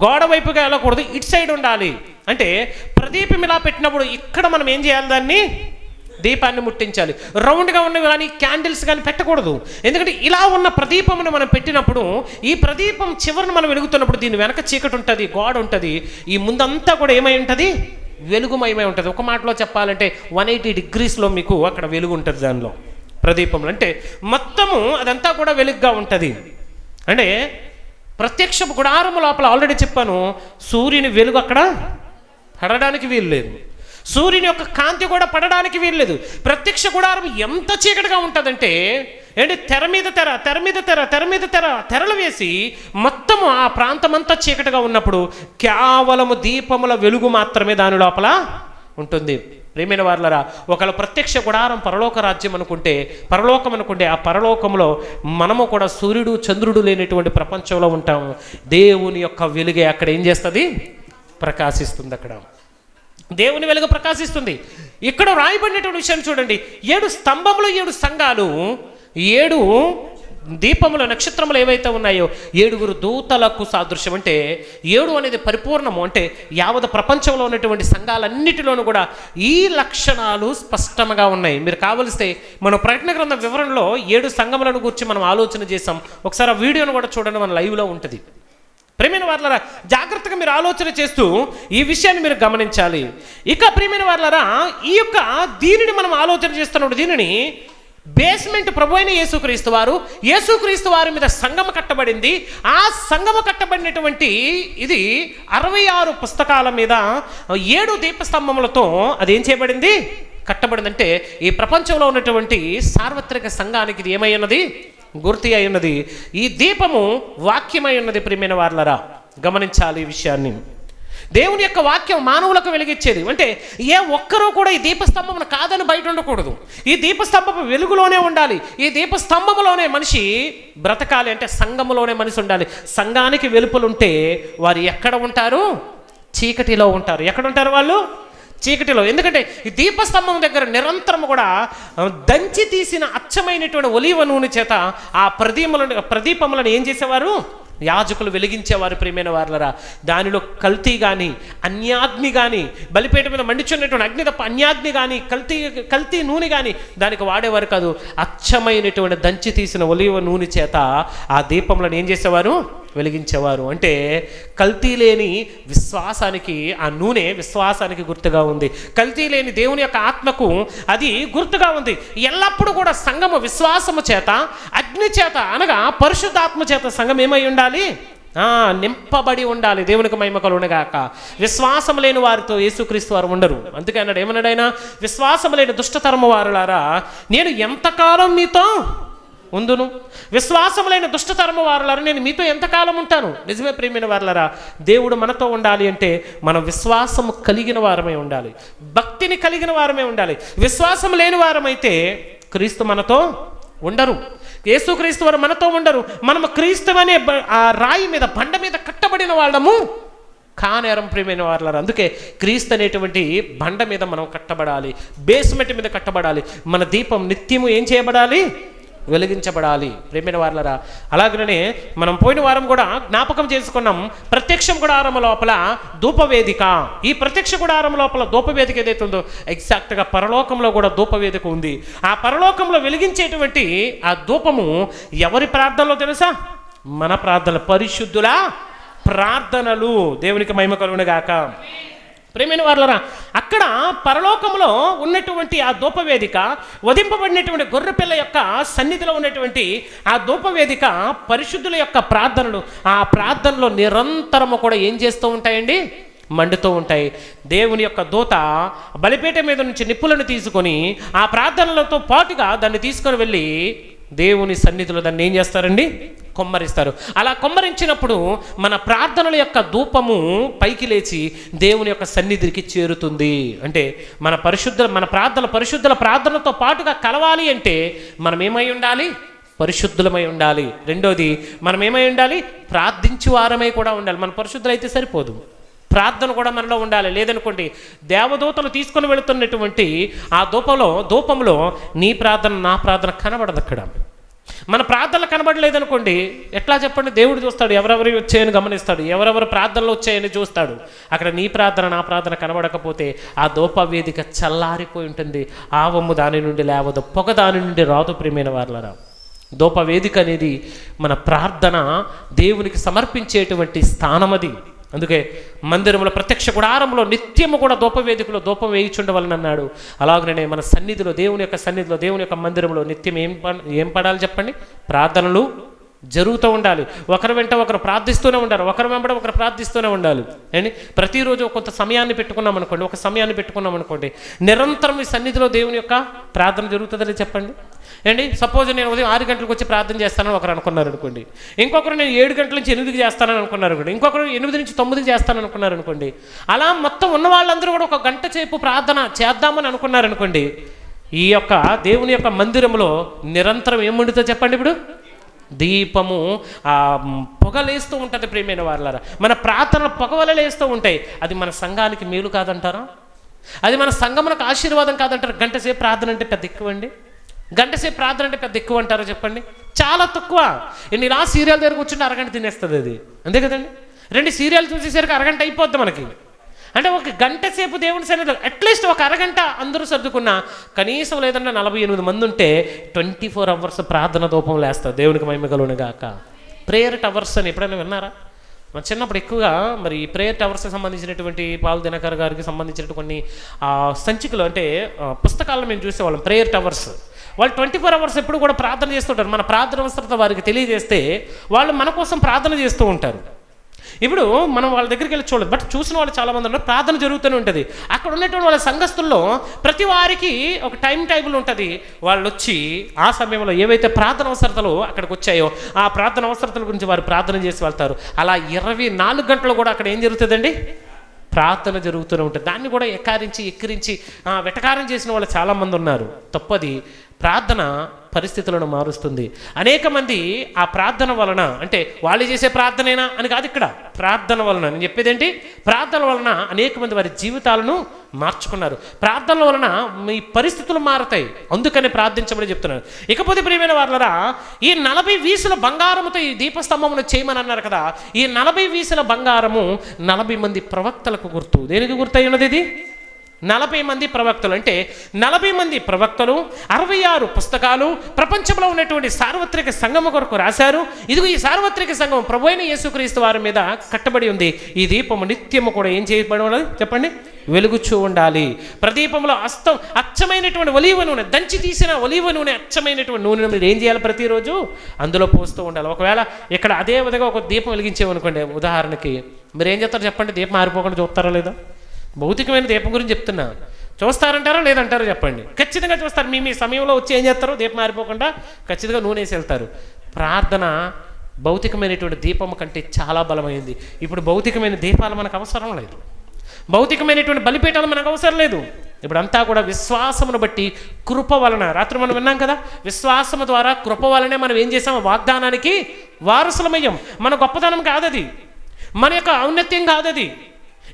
గోడ వైపుగా వెళ్ళకూడదు, ఇటు సైడ్ ఉండాలి. అంటే ప్రదీపం ఇలా పెట్టినప్పుడు ఇక్కడ మనం ఏం చేయాలి? దాన్ని దీపాన్ని ముట్టించాలి. రౌండ్గా ఉన్నవి కానీ క్యాండిల్స్ కానీ పెట్టకూడదు. ఎందుకంటే ఇలా ఉన్న ప్రదీపమును మనం పెట్టినప్పుడు ఈ ప్రదీపం చివరిని మనం వెలుగుతున్నప్పుడు దీని వెనక చీకటి ఉంటుంది, గోడ ఉంటుంది. ఈ ముందంతా కూడా ఏమై ఉంటుంది? వెలుగుమయమై ఉంటుంది. ఒక మాటలో చెప్పాలంటే 180 డిగ్రీస్లో మీకు అక్కడ వెలుగు ఉంటుంది దానిలో, ప్రదీపంలో. అంటే మొత్తము అదంతా కూడా వెలుగుగా ఉంటుంది. అంటే ప్రత్యక్ష గుడారము లోపల ఆల్రెడీ చెప్పాను, సూర్యుని వెలుగు అక్కడ పడడానికి వీలు లేదు. సూర్యుని యొక్క కాంతి కూడా పడడానికి వీల్లేదు. ప్రత్యక్ష గుడారం ఎంత చీకటిగా ఉంటుందంటే ఏంటి, తెర మీద తెర, తెర మీద తెర, తెర మీద తెర, తెరలు వేసి మొత్తము ఆ ప్రాంతం అంతా చీకటిగా ఉన్నప్పుడు కేవలము దీపముల వెలుగు మాత్రమే దాని లోపల ఉంటుంది. ప్రియమైన వారలారా, ఒకవేళ ప్రత్యక్ష గుడారం పరలోక రాజ్యం అనుకుంటే, పరలోకం అనుకుంటే, ఆ పరలోకంలో మనము కూడా సూర్యుడు చంద్రుడు లేనటువంటి ప్రపంచంలో ఉంటాము. దేవుని యొక్క వెలుగే అక్కడ ఏం చేస్తుంది? ప్రకాశిస్తుంది. అక్కడ దేవుని వెలుగు ప్రకాశిస్తుంది. ఇక్కడ రాయబడినటువంటి విషయం చూడండి. 7 స్తంభములు, 7 సంఘాలు, 7 దీపముల నక్షత్రములు ఏవైతే ఉన్నాయో 7 దూతలకు సాదృశ్యం. అంటే 7 అనేది పరిపూర్ణము. అంటే యావత్ ప్రపంచంలో ఉన్నటువంటి సంఘాలన్నిటిలోనూ కూడా ఈ లక్షణాలు స్పష్టంగా ఉన్నాయి. మీరు కావలిస్తే మనం ప్రకటన గ్రంథం వివరణలో 7 సంఘములను గురించి మనం ఆలోచన చేసాం. ఒకసారి ఆ వీడియోను కూడా చూడండి, మన లైవ్లో ఉంటుంది. ప్రియమైన వారలారా, జాగ్రత్తగా మీరు ఆలోచన చేస్తూ ఈ విషయాన్ని మీరు గమనించాలి. ఇక ప్రియమైన వారలారా, ఈ యొక్క దీనిని మనం ఆలోచన చేస్తున్నప్పుడు దీనిని బేస్మెంట్ ప్రభు అయిన యేసుక్రీస్తు వారి మీద సంఘము కట్టబడింది. ఆ సంఘము కట్టబడినటువంటి ఇది 66 పుస్తకాల మీద 7 దీపస్తంభములతో అదేం చేయబడింది? కట్టబడింది. అంటే ఈ ప్రపంచంలో ఉన్నటువంటి సార్వత్రిక సంఘానికి ఇది ఏమై ఉన్నది? గుర్తు అయి ఉన్నది. ఈ దీపము వాక్యమై ఉన్నది. ప్రియమైన వారలారా, గమనించాలి ఈ విషయాన్ని. దేవుని యొక్క వాక్యం మానవులకు వెలిగించేది. అంటే ఏ ఒక్కరూ కూడా ఈ దీపస్తంభమును కాదని బయట ఉండకూడదు. ఈ దీపస్తంభము వెలుగులోనే ఉండాలి. ఈ దీపస్తంభములోనే మనిషి బ్రతకాలి. అంటే సంఘములోనే మనిషి ఉండాలి. సంఘానికి వెలుపలుంటే వారు ఎక్కడ ఉంటారు? చీకటిలో ఉంటారు. ఎక్కడ ఉంటారు వాళ్ళు? చీకటిలో. ఎందుకంటే ఈ దీపస్తంభం దగ్గర నిరంతరం కూడా దంచి తీసిన అచ్చమైనటువంటి ఒలీవ నూనె చేత ఆ ప్రదీపములను ఏం చేసేవారు? యాజకులు వెలిగించేవారు. ప్రియమైన వారలారా, దానిలో కల్తీ కానీ అన్యాగ్ని కానీ, బలిపేట మీద మండిచున్నటువంటి అగ్ని తప్ప అన్యాగ్ని కానీ కల్తీ నూనె కానీ దానికి వాడేవారు కాదు. అచ్చమైనటువంటి దంచి తీసిన ఒలీవ నూనె చేత ఆ దీపములను ఏం చేసేవారు? వెలిగించేవారు. అంటే కల్తీ లేని విశ్వాసానికి ఆ నూనె విశ్వాసానికి గుర్తుగా ఉంది. కల్తీ లేని దేవుని యొక్క ఆత్మకు అది గుర్తుగా ఉంది. ఎల్లప్పుడూ కూడా సంఘము విశ్వాసము చేత, అగ్ని చేత అనగా పరిశుద్ధాత్మ చేత సంఘం ఏమై ఉండాలి? నింపబడి ఉండాలి. దేవునికి మహిమ కలుగునుగాక. విశ్వాసం లేని వారితో యేసుక్రీస్తు వారు ఉండరు. అందుకే అన్నాడు, ఏమన్నాడు ఆయన? విశ్వాసం లేని దుష్టతరము వారులారా, నేను ఎంతకాలం మీతో ఉందును? విశ్వాసం లేని దుష్టతరము వారులారా, నేను మీతో ఎంతకాలం ఉంటాను? నిజమే ప్రియమైన వారులారా, దేవుడు మనతో ఉండాలి అంటే మనం విశ్వాసము కలిగిన వారమై ఉండాలి, భక్తిని కలిగిన వారమే ఉండాలి. విశ్వాసం లేని వారమైతే క్రీస్తు మనతో ఉండరు. యేసుక్రీస్తు వారు మనతో ఉండరు. మనము క్రీస్తు అనే ఆ రాయి మీద, బండ మీద కట్టబడిన వాళ్ళము కానేరం. ప్రియమైన వారులారా, అందుకే క్రీస్తు అనేటువంటి బండ మీద మనం కట్టబడాలి, బేస్మెంట్ మీద కట్టబడాలి. మన దీపం నిత్యము ఏం చేయబడాలి? వెలిగించబడాలి. ప్రియమైన వారలారా, అలాగనే మనం పోయిన వారం కూడా జ్ఞాపకం చేసుకున్నాం. ప్రత్యక్ష గుడారం లోపల ధూపవేదిక. ఈ ప్రత్యక్ష గుడారం లోపల ధూపవేదిక ఏదైతే ఉందో ఎగ్జాక్ట్గా పరలోకంలో కూడా ధూపవేదిక ఉంది. ఆ పరలోకంలో వెలిగించేటువంటి ఆ ధూపము ఎవరి ప్రార్థనలో తెలుసా? మన ప్రార్థన, పరిశుద్ధుల ప్రార్థనలు. దేవునికి మహిమ కలుగునుగాక. ప్రియమైన వారలారా, అక్కడ పరలోకంలో ఉన్నటువంటి ఆ ధూపవేదిక, వధింపబడినటువంటి గొర్రెపిల్ల యొక్క సన్నిధిలో ఉన్నటువంటి ఆ ధూపవేదిక పరిశుద్ధుల యొక్క ప్రార్థనలు. ఆ ప్రార్థనలో నిరంతరము కూడా ఏం చేస్తూ ఉంటాయండి? మండుతూ ఉంటాయి. దేవుని యొక్క దూత బలిపీఠ మీద నుంచి నిప్పులను తీసుకొని ఆ ప్రార్థనలతో పాటుగా దాన్ని తీసుకొని వెళ్ళి దేవుని సన్నిధిలో దాన్ని ఏం చేస్తారండి? కొమ్మరిస్తారు. అలా కొమ్మరించినప్పుడు మన ప్రార్థనల యొక్క ధూపము పైకి లేచి దేవుని యొక్క సన్నిధికి చేరుతుంది. అంటే మన పరిశుద్ధుల ప్రార్థనతో పాటుగా కలవాలి అంటే మనం ఏమై ఉండాలి? పరిశుద్ధులమై ఉండాలి. రెండోది మనం ఏమై ఉండాలి? ప్రార్థించు వారమై కూడా ఉండాలి. మన పరిశుద్ధులు అయితే సరిపోదు, ప్రార్థన కూడా మనలో ఉండాలి. లేదనుకోండి దేవదూతలు తీసుకొని వెళుతున్నటువంటి ఆ ధూపంలో నీ ప్రార్థన నా ప్రార్థన కనబడదు. అక్కడ మన ప్రార్థనలు కనబడలేదనుకోండి ఎట్లా చెప్పండి? దేవుడు చూస్తాడు, ఎవరెవరు వచ్చాయని గమనిస్తాడు, ఎవరెవరు ప్రార్థనలు వచ్చాయని చూస్తాడు. అక్కడ నీ ప్రార్థన నా ప్రార్థన కనబడకపోతే ఆ ధూప వేదిక చల్లారిపోయి ఉంటుంది. ఆవమ్ము దాని నుండి లేవదు, పొగ దాని నుండి రాదు. ప్రియమైన వారలారా, ధూప వేదిక అనేది మన ప్రార్థన దేవునికి సమర్పించేటువంటి స్థానం అది. అందుకే మందిరంలో ప్రత్యక్ష గుడారంలో నిత్యము కూడా ధూపవేదికలో ధూపం వేయించుండవాలని అన్నాడు. అలాగనే మన సన్నిధిలో, దేవుని యొక్క సన్నిధిలో, దేవుని యొక్క మందిరంలో నిత్యం ఏం పడాలి చెప్పండి? ప్రార్థనలు జరుగుతూ ఉండాలి. ఒకరి వెంట ఒకరు ప్రార్థిస్తూనే ఉండాలి, ఒకరి వెంబడ ఒకరు ప్రార్థిస్తూనే ఉండాలి. అండి ప్రతిరోజు కొంత సమయాన్ని పెట్టుకున్నాం అనుకోండి, ఒక సమయాన్ని పెట్టుకున్నాం అనుకోండి, నిరంతరం ఈ సన్నిధిలో దేవుని యొక్క ప్రార్థన జరుగుతుందని చెప్పండి. అండి సపోజ్ నేను ఉదయం 6 గంటలకు వచ్చి ప్రార్థన చేస్తానని ఒకరు అనుకున్నారు అనుకోండి, ఇంకొకరు నేను 7 గంటల నుంచి 8కి చేస్తానని అనుకున్నారు అనుకోండి, ఇంకొకరు 8 నుంచి 9కి చేస్తానని అనుకున్నారు అనుకోండి. అలా మొత్తం ఉన్న వాళ్ళందరూ కూడా ఒక గంట సేపు ప్రార్థన చేద్దామని అనుకున్నారు అనుకోండి. ఈ యొక్క దేవుని యొక్క మందిరంలో నిరంతరం ఏముండుతో చెప్పండి? ఇప్పుడు దీపము పొగలేస్తూ ఉంటుంది. ప్రియమైన వారలారా, మన ప్రార్థనలు పొగవలలేస్తూ ఉంటాయి. అది మన సంఘానికి మేలు కాదంటారా? అది మన సంఘమునకు ఆశీర్వాదం కాదంటారు? గంట సేపు ప్రార్థన అంటే పెద్ద ఎక్కువ అండి? గంట సేపు ప్రార్థన అంటే పెద్ద ఎక్కువ అంటారా చెప్పండి? చాలా తక్కువ. ఇలా సీరియల్ దగ్గర కూర్చుంటే అరగంట తినేస్తుంది అది, అంతే కదండి. 2 సీరియల్ చూసేసరికి అరగంట అయిపోద్ది మనకి. అంటే ఒక గంట సేపు దేవుని సన్నిధిలో అట్లీస్ట్ ఒక అరగంట అందరూ సర్దుకున్నా కనీసం లేదన్నా 48 మంది ఉంటే 24 అవర్స్ ప్రార్థన ధూపం లేస్తారు. దేవునికి మహిమ కలుగును గాక. ప్రేయర్ టవర్స్ అని ఎప్పుడైనా విన్నారా? మన చిన్నప్పుడు ఎక్కువగా మరి ప్రేయర్ టవర్స్కి సంబంధించినటువంటి పాల్ దినకర్ గారికి సంబంధించినటువంటి కొన్ని సంచికలు అంటే పుస్తకాలను మేము చూసేవాళ్ళం. ప్రేయర్ టవర్స్ వాళ్ళు 24 అవర్స్ ఎప్పుడు కూడా ప్రార్థన చేస్తుంటారు. మన ప్రార్థన అవసరత వారికి తెలియజేస్తే వాళ్ళు మన కోసం ప్రార్థన చేస్తూ ఉంటారు. ఇప్పుడు మనం వాళ్ళ దగ్గరికి వెళ్ళి చూడలేదు, బట్ చూసిన వాళ్ళు చాలామంది ఉన్నారు. ప్రార్థన జరుగుతూనే ఉంటుంది. అక్కడ ఉన్నటువంటి వాళ్ళ సంఘస్థుల్లో ప్రతి వారికి ఒక టైం టేబుల్ ఉంటుంది. వాళ్ళు వచ్చి ఆ సమయంలో ఏవైతే ప్రార్థన అవసరతలు అక్కడికి వచ్చాయో ఆ ప్రార్థన అవసరతల గురించి వారు ప్రార్థన చేసి వెళ్తారు. అలా 24 గంటలు కూడా అక్కడ ఏం జరుగుతుందండి? ప్రార్థన జరుగుతూనే ఉంటుంది. దాన్ని కూడా ఎక్కిరించి వెటకారం చేసిన వాళ్ళు చాలామంది ఉన్నారు. తప్పది. ప్రార్థన పరిస్థితులను మారుస్తుంది. అనేక మంది ఆ ప్రార్థన వలన, అంటే వాళ్ళు చేసే ప్రార్థనేనా అని కాదు, ఇక్కడ ప్రార్థన వలన నేను చెప్పేది ఏంటి? ప్రార్థన వలన అనేక మంది వారి జీవితాలను మార్చుకున్నారు. ప్రార్థన వలన మీ పరిస్థితులు మారుతాయి. అందుకని ప్రార్థించమని చెప్తున్నారు. ఇకపోతే ప్రియమైన వారలారా, ఈ 40 వీసుల బంగారముతో ఈ దీపస్తంభమును చేయమని అన్నారు కదా. ఈ 40 వీసుల బంగారము 40 మంది ప్రవక్తలకు గుర్తు. దేనికి గుర్తు అయి ఉన్నది ఇది? 40 మంది ప్రవక్తలు. అంటే 40 మంది ప్రవక్తలు 66 పుస్తకాలు ప్రపంచంలో ఉన్నటువంటి సార్వత్రిక సంఘము కొరకు రాశారు. ఇదిగో ఈ సార్వత్రిక సంఘం ప్రభువైన యేసుక్రీస్తు వారి మీద కట్టబడి ఉంది. ఈ దీపము నిత్యము కూడా ఏం చేయబడి ఉన్నది చెప్పండి? వెలుగుచూ ఉండాలి. ప్రదీపంలో అచ్చమైనటువంటి ఒలీవ నూనె, దంచి తీసిన ఒలీవ నూనె, అచ్చమైనటువంటి నూనెను మీరు ఏం చేయాలి? ప్రతిరోజు అందులో పోస్తూ ఉండాలి. ఒకవేళ ఇక్కడ అదే విధంగా ఒక దీపం వెలిగించేమనుకోండి, ఉదాహరణకి మీరు ఏం చేస్తారు చెప్పండి? దీపం ఆరిపోకుండా చూస్తారా లేదా? భౌతికమైన దీపం గురించి చెప్తున్నా. చూస్తారంటారా లేదంటారా చెప్పండి? ఖచ్చితంగా చూస్తారు. మీ సమయంలో వచ్చి ఏం చేస్తారు? దీపం మారిపోకుండా ఖచ్చితంగా నూనె వేసి వెళ్తారు. ప్రార్థన భౌతికమైనటువంటి దీపం కంటే చాలా బలమైంది. ఇప్పుడు భౌతికమైన దీపాలు మనకు అవసరం లేదు, భౌతికమైనటువంటి బలిపీఠాలు మనకు అవసరం లేదు. ఇప్పుడు అంతా కూడా విశ్వాసమును బట్టి కృప వలన, రాత్రి మనం విన్నాం కదా, విశ్వాసము ద్వారా కృప వలనే మనం ఏం చేసాము? వాగ్దానానికి వారసులమయ్యాం. మన గొప్పతనం కాదది, మన యొక్క ఔన్నత్యం కాదది.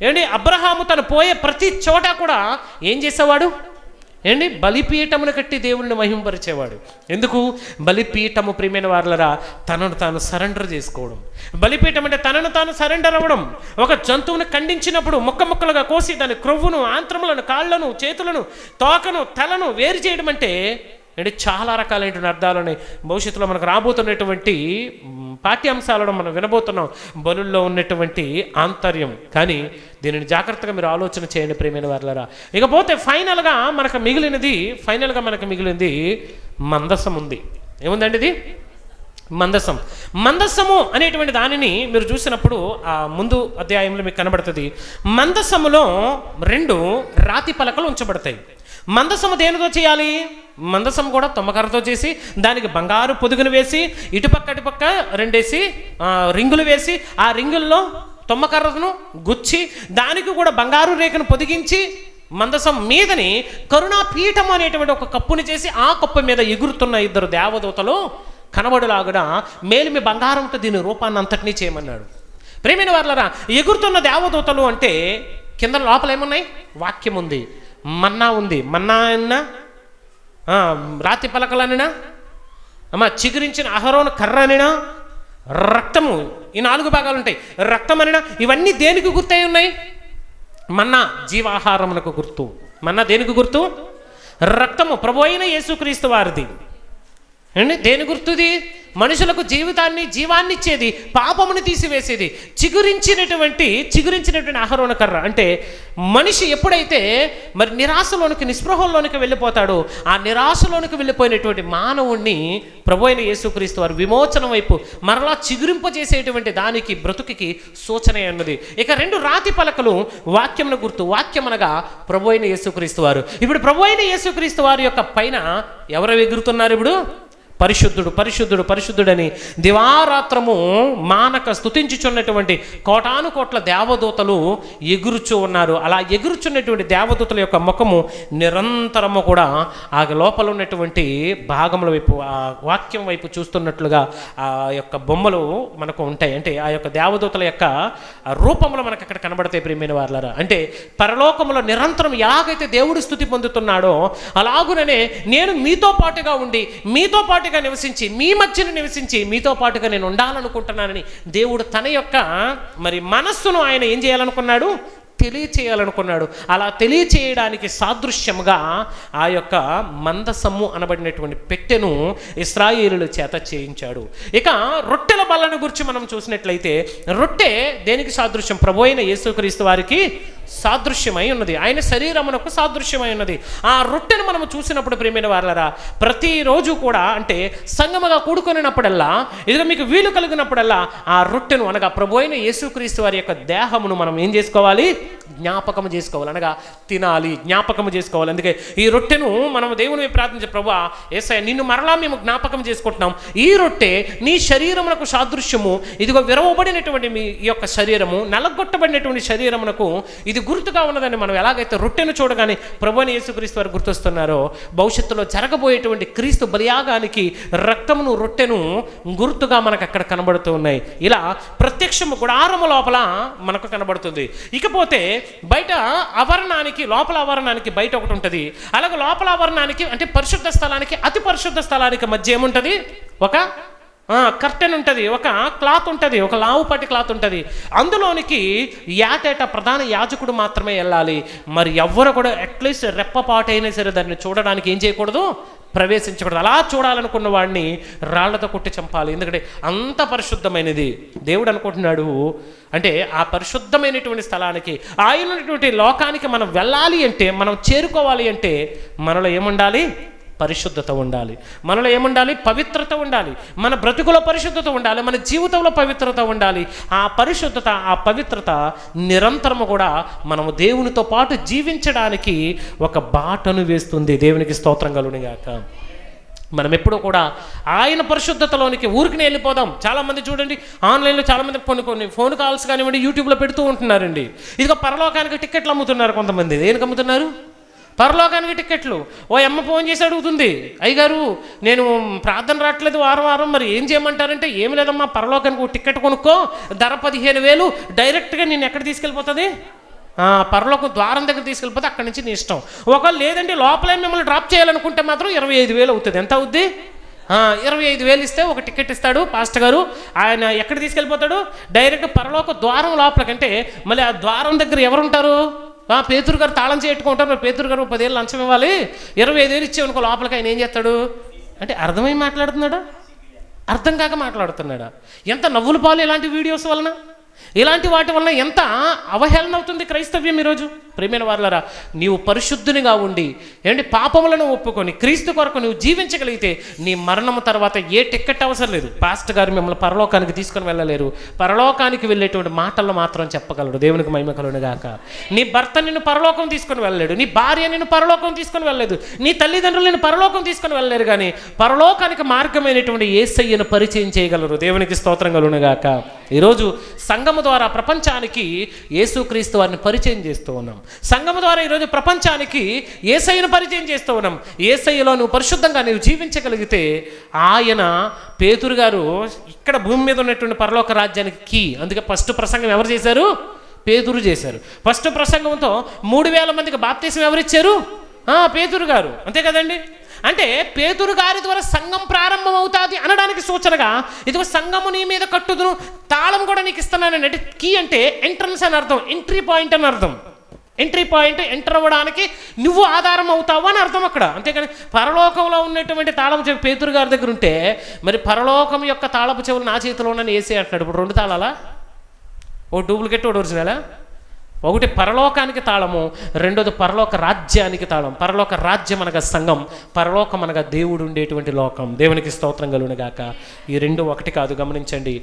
ఏంటి? అబ్రహాము తను పోయే ప్రతి చోట కూడా ఏం చేసేవాడు? ఏంటి? బలిపీఠమును కట్టి దేవుణ్ణి మహింపరిచేవాడు. ఎందుకు? బలిపీఠము ప్రియమైన వారలరా తనను తాను సరెండర్ చేసుకోవడం. బలిపీఠం అంటే తనను తాను సరెండర్ అవ్వడం. ఒక జంతువును ఖండించినప్పుడు ముక్కలుగా కోసి దాని క్రొవ్వును, ఆంత్రములను, కాళ్లను, చేతులను, తోకను, తలను వేరు చేయడం అంటే చాలా రకాలైనటువంటి అర్థాలు ఉన్నాయి. భవిష్యత్తులో మనకు రాబోతున్నటువంటి పాఠ్యాంశాలను మనం వినబోతున్నాం, బలుల్లో ఉన్నటువంటి ఆంతర్యం. కానీ దీనిని జాగ్రత్తగా మీరు ఆలోచన చేయండి ప్రియమైన వారలారా. ఇకపోతే ఫైనల్గా మనకు మిగిలింది మందసం ఉంది. ఏముందండి ఇది? మందసము అనేటువంటి దానిని మీరు చూసినప్పుడు ఆ ముందు అధ్యాయంలో మీకు కనబడుతుంది. మందసములో 2 రాతి పలకలు ఉంచబడతాయి. మందసము దేనితో చేయాలి? మందసం కూడా తుమ్మకర్రతో చేసి దానికి బంగారు పొదుగును వేసి ఇటుపక్క అటుపక్క 2 రింగులు వేసి ఆ రింగుల్లో తుమ్మకర్రను గుచ్చి దానికి కూడా బంగారు రేఖను పొదిగించి మందసం మీదని కరుణాపీఠం అనేటువంటి ఒక కప్పుని చేసి ఆ కప్పు మీద ఎగురుతున్న 2 దేవదూతలు కనబడులాగున మేలిమి బంగారంతో దీని రూపాన్ని అంతటినీ చేయమన్నాడు. ప్రేమైన వారలారా, ఎగురుతున్న దేవదూతలు అంటే కింద లోపల ఏమున్నాయి? వాక్యం ఉంది, మన్నా ఉంది. మన్నా అన్నా, రాతి పలకలనినా, చిగురించిన అహరోను కర్ర అనినా, రక్తము, ఈ 4 భాగాలు ఉంటాయి. రక్తం అనినా, ఇవన్నీ దేనికి గుర్తయి ఉన్నాయి? మన్నా జీవాహారమునకు గుర్తు. మన్నా దేనికి గుర్తు? రక్తము ప్రభు అయిన యేసుక్రీస్తు వారిది. అండి దేని గుర్తుది? మనుషులకు జీవాన్ని ఇచ్చేది, పాపముని తీసివేసేది. చిగురించినటువంటి అహరోన కర్ర అంటే మనిషి ఎప్పుడైతే మరి నిరాశలోనికి, నిస్పృహంలోనికి వెళ్ళిపోతాడో, ఆ నిరాశలోనికి వెళ్ళిపోయినటువంటి మానవుణ్ణి ప్రభు అయిన యేసుక్రీస్తు వారు విమోచనం వైపు మరలా చిగురింపజేసేటువంటి దానికి, బ్రతుకుకి సూచన అన్నది. ఇక 2 రాతి పలకలు వాక్యమును గుర్తు. వాక్యం అనగా ప్రభు అయిన యేసుక్రీస్తు వారు. ఇప్పుడు ప్రభు అయిన యేసుక్రీస్తు వారి యొక్క పైన ఎవరు ఎగురుతున్నారు? ఇప్పుడు పరిశుద్ధుడు, పరిశుద్ధుడు, పరిశుద్ధుడని దివారాత్రము మానక స్తుతించుచున్నటువంటి కోటాను కోట్ల దేవదూతలు ఎగురుచూ ఉన్నారు. అలా ఎగురుచున్నటువంటి దేవదూతల యొక్క ముఖము నిరంతరము కూడా ఆ లోపల ఉన్నటువంటి భాగముల వైపు, ఆ వాక్యం వైపు చూస్తున్నట్లుగా ఆ యొక్క బొమ్మలు మనకు ఉంటాయి. అంటే ఆ యొక్క దేవదూతల యొక్క రూపములు మనకు అక్కడ కనబడతాయి. ప్రియమైన వారలారా, అంటే పరలోకములో నిరంతరం ఎలాగైతే దేవుడు స్తుతి పొందుతున్నాడో అలాగుననే నేను మీతో పాటుగా ఉండి, మీతో పాటుగా నివసించి, మీ మధ్యన నివసించి, మీతో పాటుగా నేను ఉండాలనుకుంటున్నానని దేవుడు తన యొక్క మరి మనస్సును ఆయన ఏం చేయాలనుకున్నాడు? తెలియచేయాలనుకున్నాడు. అలా తెలియచేయడానికి సాదృశ్యంగా ఆ యొక్క మందసము అనబడినటువంటి పెట్టెను ఇశ్రాయేలుల చేత చేయించాడు. ఇక రొట్టెల బల్లను గురించి మనం చూసినట్లయితే, రొట్టె దేనికి సాదృశ్యం? ప్రభు అయిన యేసుక్రీస్తు వారికి సాదృశ్యమై ఉన్నది. ఆయన శరీరమునకు సాదృశ్యమై ఉన్నది. ఆ రొట్టెను మనం చూసినప్పుడు ప్రియమైన వారలారా, ప్రతిరోజు కూడా అంటే సంగముగా కూడుకొనినప్పుడల్లా, ఇదిగో మీకు వీలు కలిగినప్పుడల్లా ఆ రొట్టెను అనగా ప్రభు అయిన యేసుక్రీస్తు వారి యొక్క దేహమును మనం ఏం చేసుకోవాలి? జ్ఞాపకం చేసుకోవాలి. అనగా తినాలి, జ్ఞాపకం చేసుకోవాలి. అందుకే ఈ రొట్టెను మనం దేవుని ప్రార్థించే, ప్రభువా యేసయ్య నిన్ను మరలా మేము జ్ఞాపకం చేసుకుంటున్నాం. ఈ రొట్టె నీ శరీరమునకు సాదృశ్యము. ఇదిగో విరవబడినటువంటి మీ యొక్క శరీరము, నలగొట్టబడినటువంటి శరీరమునకు ఇది గుర్తుగా ఉన్నదని మనం ఎలాగైతే రొట్టెను చూడగానే ప్రభు అయిన యేసుక్రీస్తు వారు గుర్తొస్తున్నారో, భవిష్యత్తులో జరగబోయేటువంటి క్రీస్తు బలియాగానికి రక్తమును, రొట్టెను గుర్తుగా మనకు అక్కడ కనబడుతూ ఉన్నాయి. ఇలా ప్రత్యక్షము గుడారము లోపల మనకు కనబడుతుంది. ఇకపోతే బయట ఆవరణానికి, లోపల ఆవరణానికి బయట ఒకటి ఉంటుంది. అలాగే లోపల ఆవరణానికి అంటే పరిశుద్ధ స్థలానికి, అతి పరిశుద్ధ స్థలానికి మధ్య ఏముంటుంది? ఒక కర్టెన్ ఉంటుంది, ఒక క్లాత్ ఉంటుంది, ఒక లావుపాటి క్లాత్ ఉంటుంది. అందులోనికి ఏటేటా ప్రధాన యాజకుడు మాత్రమే వెళ్ళాలి. మరి ఎవ్వరు కూడా అట్లీస్ట్ రెప్పపాటు అయినా సరే దాన్ని చూడడానికి ఏం చేయకూడదు? ప్రవేశించకూడదు. అలా చూడాలనుకున్న వాడిని రాళ్లతో కొట్టి చంపాలి. ఎందుకంటే అంత పరిశుద్ధమైనది. దేవుడు అనుకుంటున్నాడు అంటే ఆ పరిశుద్ధమైనటువంటి స్థలానికి, ఆయనటువంటి లోకానికి మనం వెళ్ళాలి అంటే, మనం చేరుకోవాలి అంటే మనలో ఏముండాలి? పరిశుద్ధత ఉండాలి. మనలో ఏముండాలి? పవిత్రత ఉండాలి. మన బ్రతుకులో పరిశుద్ధత ఉండాలి. మన జీవితంలో పవిత్రత ఉండాలి. ఆ పరిశుద్ధత, ఆ పవిత్రత నిరంతరము కూడా మనము దేవునితో పాటు జీవించడానికి ఒక బాటను వేస్తుంది. దేవునికి స్తోత్రం కలుగునుగాక. మనం ఎప్పుడూ కూడా ఆయన పరిశుద్ధతలోనికి ఊరికి వెళ్ళిపోదాం. చాలామంది చూడండి, ఆన్లైన్లో చాలామంది కొన్ని ఫోన్ కాల్స్ కానివ్వండి, యూట్యూబ్లో పెడుతూ ఉంటున్నారండి. ఇదిగో పరలోకానికి టికెట్లు అమ్ముతున్నారు కొంతమంది. దేనికి అమ్ముతున్నారు? పరలోకానికి టికెట్లు. ఓ అమ్మ ఫోన్ చేసి అడుగుతుంది, అయ్యగారు నేను ప్రార్థన రావట్లేదు వారం, మరి ఏం చేయమంటారంటే, ఏమి లేదమ్మా పరలోకానికి టికెట్ కొనుక్కో, ధర 15,000, డైరెక్ట్గా నేను ఎక్కడ తీసుకెళ్ళిపోతుంది? పరలోకం ద్వారం దగ్గర తీసుకెళ్ళిపోతే అక్కడి నుంచి నీ ఇష్టం. ఒకవేళ లేదంటే లోపలే మిమ్మల్ని డ్రాప్ చేయాలనుకుంటే మాత్రం 25,000 అవుతుంది. ఎంత అవుద్ది? 25,000 ఇస్తే ఒక టికెట్ ఇస్తాడు పాస్టర్ గారు. ఆయన ఎక్కడ తీసుకెళ్ళిపోతాడు? డైరెక్ట్ పరలోక ద్వారం లోపలికంటే. మళ్ళీ ఆ ద్వారం దగ్గర ఎవరుంటారు? పేతురు గారు తాళం చేట్టుకుంటారు. మరి పేతురు గారు 10,000 లంచం ఇవ్వాలి, 25,000 ఇచ్చేవనుకో లోపలికి ఆయన ఏం చేస్తాడు? అంటే అర్థమై మాట్లాడుతున్నాడా? అర్థం కాక మాట్లాడుతున్నాడా? ఎంత నవ్వులు పాలు ఇలాంటి వీడియోస్ వలన, ఇలాంటి వాటి వలన ఎంత అవహేళన అవుతుంది క్రైస్తవ్యం ఈరోజు. ప్రియమైన వారలారా, నీవు పరిశుద్ధునిగా ఉండి ఏంటి పాపములను ఒప్పుకొని క్రీస్తు కొరకు నువ్వు జీవించగలిగితే నీ మరణం తర్వాత ఏ టికెట్ అవసరం లేదు. పాస్టర్ గారు మిమ్మల్ని పరలోకానికి తీసుకొని వెళ్ళలేరు. పరలోకానికి వెళ్ళేటువంటి మాటల్లో మాత్రం చెప్పగలడు. దేవునికి మహిమ కలుగును గాక. నీ భర్త నిన్ను పరలోకం తీసుకొని వెళ్ళలేడు, నీ భార్య నిన్ను పరలోకం తీసుకొని వెళ్ళలేదు, నీ తల్లిదండ్రులు నిన్ను పరలోకం తీసుకొని వెళ్ళలేరు. కానీ పరలోకానికి మార్గమైనటువంటి యేసయ్యను పరిచయం చేయగలరు. దేవునికి స్తోత్రం కలుగును గాక. ఈరోజు సంఘ సంఘము ద్వారా ప్రపంచానికి యేసుక్రీస్తు వారిని పరిచయం చేస్తూ ఉన్నాం. సంఘము ద్వారా ఈరోజు ప్రపంచానికి యేసయ్యను పరిచయం చేస్తూ ఉన్నాం. యేసయ్యలో నువ్వు పరిశుద్ధంగా నువ్వు జీవించగలిగితే ఆయన పేతురు గారు ఇక్కడ భూమి మీద ఉన్నటువంటి పరలోక రాజ్యానికి కీ. అందుకే ఫస్ట్ ప్రసంగం ఎవరు చేశారు? పేతురు చేశారు. ఫస్ట్ ప్రసంగంతో 3000 మందికి బాప్తీసం ఎవరిచ్చారు? పేతురు గారు. అంతే కదండి. అంటే పేతురు గారి ద్వారా సంఘం ప్రారంభం అవుతుంది అనడానికి సూచనగా ఇదిగో సంఘము నీ మీద కట్టుదును, తాళం కూడా నీకు ఇస్తున్నానండి. అంటే కీ అంటే ఎంట్రన్స్ అని అర్థం, ఎంట్రీ పాయింట్ అని అర్థం. ఎంట్రీ పాయింట్, ఎంటర్ అవ్వడానికి నువ్వు ఆధారం అవుతావు అని అర్థం అక్కడ. అంతేకాని పరలోకంలో ఉన్నటువంటి తాళపు చెవి పేతురు గారి దగ్గర ఉంటే మరి పరలోకం యొక్క తాళపు చెవులు నా చేతిలో ఉన్న ఏసీ అంటున్నాడు. ఇప్పుడు 2 తాళాలా? ఓ డూప్లికేట్, ఒకటి ఒరిజినలా? ఒకటి పరలోకానికి తాళము, రెండోది పరలోక రాజ్యానికి తాళం. పరలోక రాజ్యం అనగా సంఘం, పరలోకం అనగా దేవుడు ఉండేటువంటి లోకం. దేవునికి స్తోత్రం కలుగును గాక. ఈ రెండు ఒకటి కాదు, గమనించండి.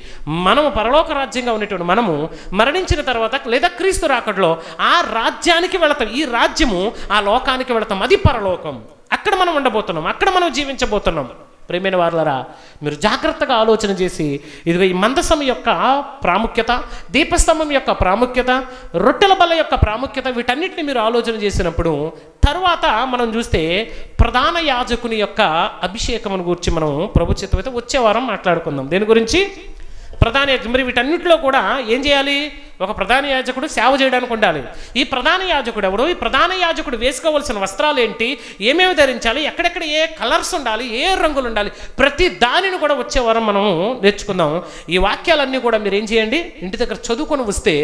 మనము పరలోక రాజ్యంగా ఉండేటువంటి మనము మరణించిన తర్వాత లేదా క్రీస్తు రాకడలో ఆ రాజ్యానికి వెళతాం. ఈ రాజ్యము ఆ లోకానికి వెళతాం, అది పరలోకం. అక్కడ మనం ఉండబోతున్నాం, అక్కడ మనం జీవించబోతున్నాం. ప్రియమైన వారలారా, మీరు జాగ్రత్తగా ఆలోచన చేసి ఇదిగో ఈ మందసం యొక్క ప్రాముఖ్యత, దీపస్తంభం యొక్క ప్రాముఖ్యత, రొట్టెల బల్ల యొక్క ప్రాముఖ్యత, వీటన్నిటిని మీరు ఆలోచన చేసినప్పుడు తర్వాత మనం చూస్తే ప్రధాన యాజకుని యొక్క అభిషేకం గురించి మనం ప్రభు చిత్తమైతే వచ్చే వారం మాట్లాడుకుందాం. దేని గురించి? ప్రధాన యాజకుడు. మరి వీటన్నిటిలో కూడా ఏం చేయాలి? ఒక ప్రధాన యాజకుడు సేవ చేయడానికి ఉండాలి. ఈ ప్రధాన యాజకుడు ఎవరు? ఈ ప్రధాన యాజకుడు వేసుకోవాల్సిన వస్త్రాలు ఏంటి, ఏమేమి ధరించాలి, ఎక్కడెక్కడ ఏ కలర్స్ ఉండాలి, ఏ రంగులు ఉండాలి, ప్రతి దానిని కూడా వచ్చే వారం మనం నేర్చుకుందాం. ఈ వాక్యాలన్నీ కూడా మీరు ఏం చేయండి, ఇంటి దగ్గర చదువుకొని వస్తే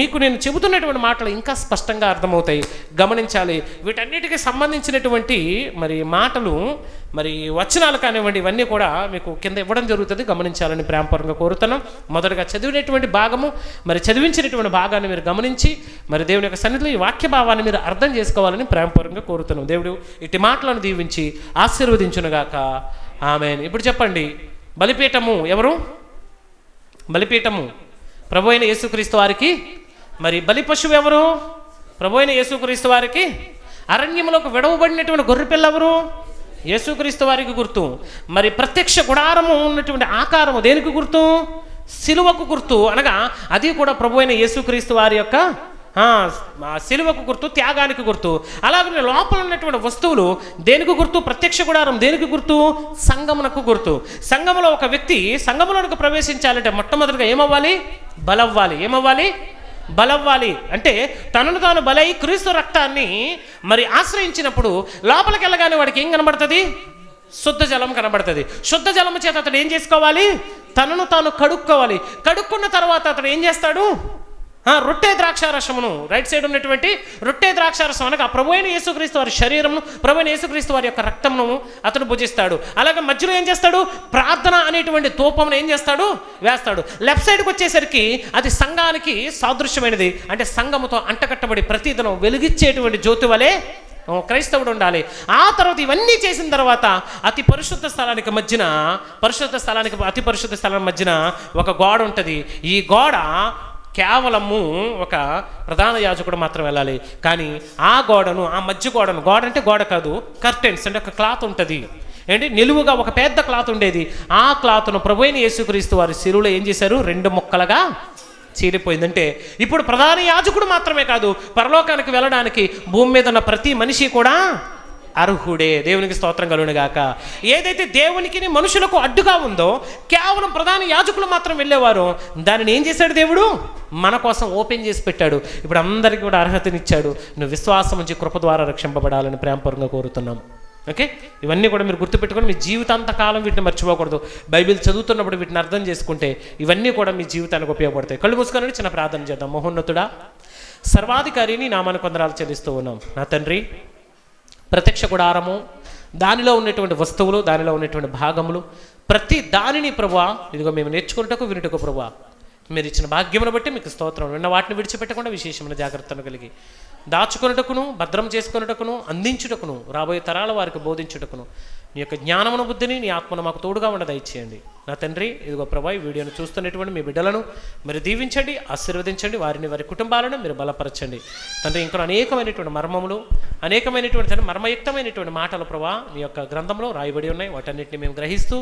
మీకు నేను చెబుతున్నటువంటి మాటలు ఇంకా స్పష్టంగా అర్థమవుతాయి. గమనించాలి. వీటన్నిటికీ సంబంధించినటువంటి మరి మాటలు, మరి వచనాలు కానివ్వండి, ఇవన్నీ కూడా మీకు కింద ఇవ్వడం జరుగుతుంది. గమనించాలని ప్రేమపరంగా కోరుతున్నాం. మొదటగా చదివినటువంటి భాగము, మరి చదివించినటువంటి భాగాన్ని మీరు గమనించి మరి దేవుని యొక్క సన్నిధిలో ఈ వాక్య భావాన్ని మీరు అర్థం చేసుకోవాలని ప్రేమపూర్వకంగా కోరుతున్నాం. దేవుడు ఇటు మాటలను దీవించి ఆశీర్వదించునుగాక. ఆమేన్. ఇప్పుడు చెప్పండి, బలిపీఠము ఎవరు? బలిపీఠము ప్రభు అయిన యేసుక్రీస్తు వారికి. మరి బలి పశువు ఎవరు? ప్రభు అయిన యేసుక్రీస్తు వారికి. అరణ్యములకు విడవబడినటువంటి గొర్రెపిల్ల ఎవరు? యేసుక్రీస్తు వారికి గుర్తు. మరి ప్రత్యక్ష గుడారము ఉన్నటువంటి ఆకారము దేనికి గుర్తు? సిలువకు గుర్తు. అనగా అది కూడా ప్రభు అయిన యేసుక్రీస్తు వారి యొక్క సిలువకు గుర్తు, త్యాగానికి గుర్తు. అలాగే లోపల ఉన్నటువంటి వస్తువులు దేనికి గుర్తు? ప్రత్యక్ష గుడారం దేనికి గుర్తు? సంఘమునకు గుర్తు. సంఘములో ఒక వ్యక్తి సంఘములోనికి ప్రవేశించాలంటే మొట్టమొదటిగా ఏమవ్వాలి? బలవ్వాలి. ఏమవ్వాలి? బలవ్వాలి. అంటే తనను తాను బలై క్రీస్తు రక్తాన్ని మరి ఆశ్రయించినప్పుడు లోపలికి వెళ్ళగానే వాడికి ఏం కనబడుతుంది? శుద్ధ జలం కనబడుతుంది. శుద్ధ జలము చేత అతడు ఏం చేసుకోవాలి? తనను తాను కడుక్కోవాలి. కడుక్కున్న తర్వాత అతడు ఏం చేస్తాడు? రొట్టె ద్రాక్షారసమును, రైట్ సైడ్ ఉన్నటువంటి రొట్టె ద్రాక్షారసం అనగా ప్రభు అయిన యేసుక్రీస్తు వారి శరీరమును, ప్రభు అయిన యేసుక్రీస్తు వారి యొక్క రక్తమును అతడు భుజిస్తాడు. అలాగే మధ్యలో ఏం చేస్తాడు? ప్రార్థన అనేటువంటి ధూపమును ఏం చేస్తాడు? వేస్తాడు. లెఫ్ట్ సైడ్కి వచ్చేసరికి అది సంఘానికి సాదృశ్యమైనది. అంటే సంఘముతో అంటకట్టబడి ప్రతిదినం వెలిగించేటువంటి జ్యోతి వలె క్రైస్తవుడు ఉండాలి. ఆ తర్వాత ఇవన్నీ చేసిన తర్వాత అతి పరిశుద్ధ స్థలానికి మధ్యన, అతి పరిశుద్ధ స్థలం మధ్యన ఒక గోడ ఉంటుంది. ఈ గోడ కేవలము ఒక ప్రధాన యాజకుడు మాత్రం వెళ్ళాలి. కానీ ఆ గోడను, ఆ మధ్య గోడను, గోడ అంటే గోడ కాదు, కర్టెన్స్ అంటే ఒక క్లాత్ ఉంటుంది. ఏంటి? నిలువుగా ఒక పెద్ద క్లాత్ ఉండేది. ఆ క్లాత్ను ప్రభువైన యేసుక్రీస్తు వారి శిలువలో ఏం చేశారు? 2 ముక్కలుగా చీలిపోయిందంటే ఇప్పుడు ప్రధాన యాజకుడు మాత్రమే కాదు, పరలోకానికి వెళ్ళడానికి భూమి మీద ఉన్న ప్రతి మనిషి కూడా అర్హుడే. దేవునికి స్తోత్రం కలుగును గాక. ఏదైతే దేవునికి మనుషులకు అడ్డుగా ఉందో కేవలం ప్రధాన యాజకులు మాత్రం వెళ్ళేవారు, దానిని ఏం చేశాడు? దేవుడు మన కోసం ఓపెన్ చేసి పెట్టాడు. ఇప్పుడు అందరికీ కూడా అర్హతనిచ్చాడు. నువ్వు విశ్వాసం నుంచి కృప ద్వారా రక్షింపబడాలని ప్రేమపూర్వకంగా కోరుతున్నాం. ఓకే, ఇవన్నీ కూడా మీరు గుర్తుపెట్టుకొని మీ జీవితాంతకాలం వీటిని మర్చిపోకూడదు. బైబిల్ చదువుతున్నప్పుడు వీటిని అర్థం చేసుకుంటే ఇవన్నీ కూడా మీ జీవితానికి ఉపయోగపడతాయి. కళ్ళు మూసుకొని చిన్న ప్రార్థన చేద్దాం. మహోన్నతుడా, సర్వాధికారిని నామానికి వందనాలు చెల్లిస్తూ ఉన్నాం. నా తండ్రి, ప్రత్యక్ష గుడారము, దానిలో ఉన్నటువంటి వస్తువులు, దానిలో ఉన్నటువంటి భాగములు, ప్రతి దానిని ప్రభువా ఇదిగో మేము నేర్చుకున్నటకు వినుటకు ప్రభువా మీరు ఇచ్చిన భాగ్యమును బట్టి మీకు స్తోత్రం. విన్న వాటిని విడిచిపెట్టకుండా విశేషమైన జాగ్రత్తను కలిగి దాచుకొనుటకును, భద్రం చేసుకొనుటకును, అందించుటకును, రాబోయే తరాల వారికి బోధించుటకును నీ యొక్క జ్ఞానమును, బుద్ధిని, నీ ఆత్మను మాకు తోడుగా ఉండ దయచేయండి. నా తండ్రి, ఇదిగో ప్రభా ఈ వీడియోను చూస్తున్నటువంటి మీ బిడ్డలను మీరు దీవించండి, ఆశీర్వదించండి, వారిని వారి కుటుంబాలను మీరు బలపరచండి తండ్రి. ఇంకా అనేకమైనటువంటి మర్మములు, అనేకమైనటువంటి తండ్రి మర్మయుక్తమైనటువంటి మాటలు ప్రభా మీ యొక్క గ్రంథంలో రాయబడి ఉన్నాయి. వాటన్నిటిని మేము గ్రహిస్తూ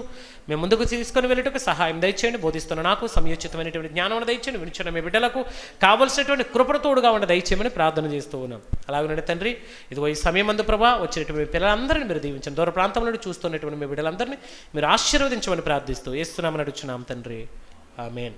మేము ముందుకు తీసుకొని వెళ్ళేటకు సహాయం దయచేయండి. బోధిస్తున్న నాకు సమయోచితమైనటువంటి జ్ఞానం దయచేయండి. వినిచిన మీ బిడ్డలకు కావలసినటువంటి కృపణ తోడుగా ఉండ దయచేయమని ప్రార్థన చేస్తూ ఉన్నాం. అలాగే తండ్రి, ఇదిగో ఈ సమయం అందు ప్రభా వచ్చినటువంటి పిల్లలందరినీ మీరు దీవించండి. దూర ప్రాంతం నుండి చూస్తున్నటువంటి మీ బిడ్డలందరినీ మీరు ఆశీర్వదించమని ప్రార్థిస్తూ యేసు నామమున అడుగుచున్నాం తండ్రి. ఆమేన్.